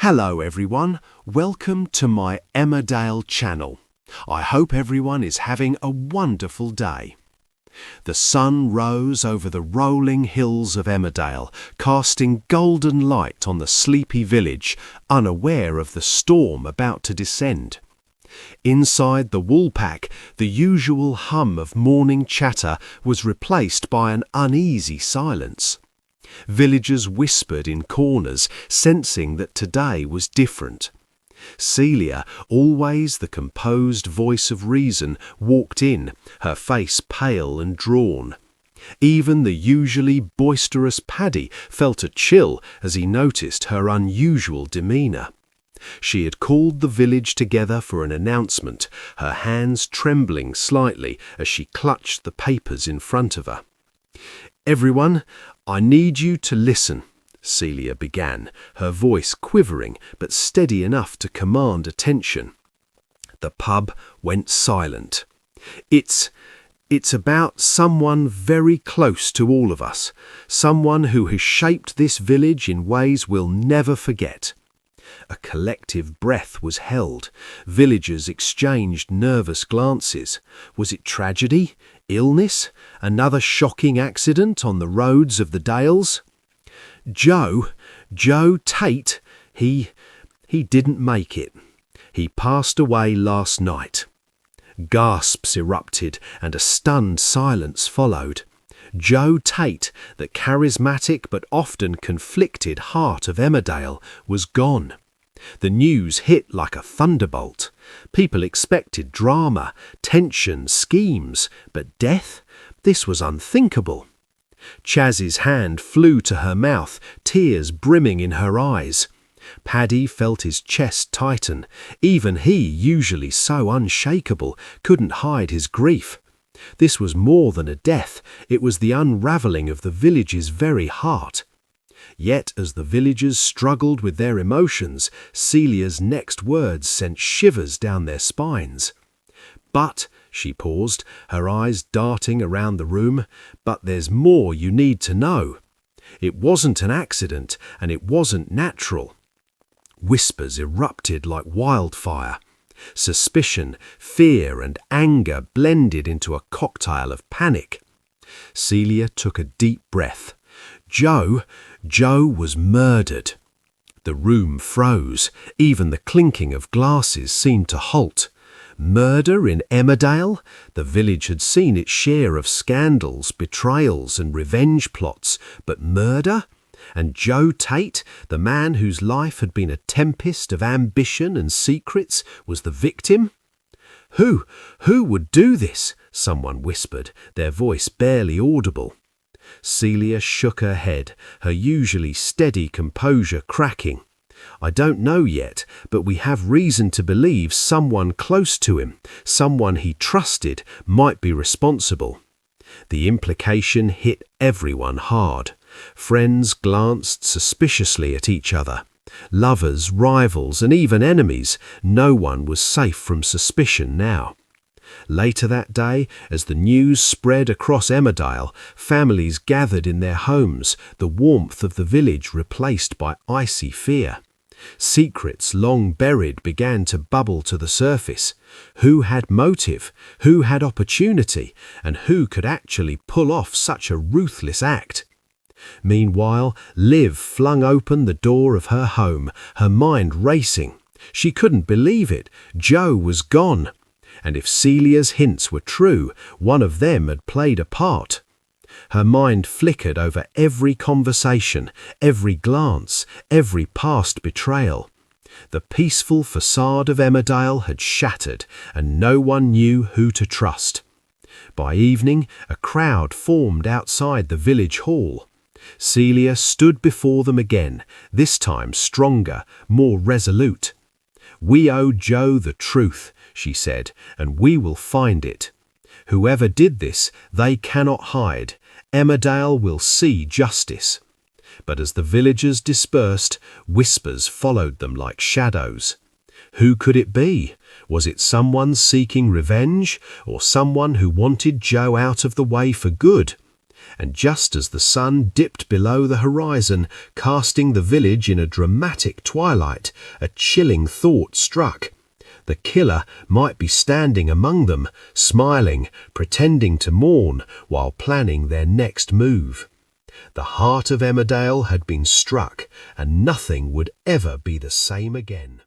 Hello everyone, welcome to my Emmerdale channel. I hope everyone is having a wonderful day. The sun rose over the rolling hills of Emmerdale, casting golden light on the sleepy village, unaware of the storm about to descend. Inside the woolpack, the usual hum of morning chatter was replaced by an uneasy silence. Villagers whispered in corners, sensing that today was different. Celia, always the composed voice of reason, walked in, her face pale and drawn. Even the usually boisterous Paddy felt a chill as he noticed her unusual demeanour. She had called the village together for an announcement, her hands trembling slightly as she clutched the papers in front of her. "Everyone, I need you to listen," Celia began, her voice quivering but steady enough to command attention. The pub went silent. It's about someone very close to all of us, someone who has shaped this village in ways we'll never forget. A collective breath was held. Villagers exchanged nervous glances. Was it tragedy? Illness? Another shocking accident on the roads of the Dales? Joe Tate, he didn't make it. He passed away last night. Gasps erupted and a stunned silence followed. Joe Tate, the charismatic but often conflicted heart of Emmerdale, was gone. The news hit like a thunderbolt. People expected drama, tension, schemes, but death? This was unthinkable. Chaz's hand flew to her mouth, tears brimming in her eyes. Paddy felt his chest tighten. Even he, usually so unshakable, couldn't hide his grief. This was more than a death, it was the unravelling of the village's very heart. Yet as the villagers struggled with their emotions, Celia's next words sent shivers down their spines. "But," she paused, her eyes darting around the room, "but there's more you need to know. It wasn't an accident, and it wasn't natural." Whispers erupted like wildfire. Suspicion, fear and anger blended into a cocktail of panic. Celia took a deep breath. Joe was murdered. The room froze. Even the clinking of glasses seemed to halt. Murder in Emmerdale? The village had seen its share of scandals, betrayals and revenge plots, but murder? And Joe Tate, the man whose life had been a tempest of ambition and secrets, was the victim? Who would do this? Someone whispered, their voice barely audible. Celia shook her head, her usually steady composure cracking. "I don't know yet, but we have reason to believe someone close to him, someone he trusted, might be responsible." The implication hit everyone hard. Friends glanced suspiciously at each other. Lovers, rivals, and even enemies, no one was safe from suspicion now. Later that day, as the news spread across Emmerdale, families gathered in their homes, the warmth of the village replaced by icy fear. Secrets long buried began to bubble to the surface. Who had motive? Who had opportunity? And who could actually pull off such a ruthless act? Meanwhile, Liv flung open the door of her home, her mind racing. She couldn't believe it. Joe was gone. And if Celia's hints were true, one of them had played a part. Her mind flickered over every conversation, every glance, every past betrayal. The peaceful facade of Emmerdale had shattered, and no one knew who to trust. By evening, a crowd formed outside the village hall. Celia stood before them again, this time stronger, more resolute. "We owe Joe the truth," she said, "and we will find it. Whoever did this, they cannot hide. Emmerdale will see justice." But as the villagers dispersed, whispers followed them like shadows. Who could it be? Was it someone seeking revenge, or someone who wanted Joe out of the way for good? And just as the sun dipped below the horizon, casting the village in a dramatic twilight, a chilling thought struck. The killer might be standing among them, smiling, pretending to mourn, while planning their next move. The heart of Emmerdale had been struck, and nothing would ever be the same again.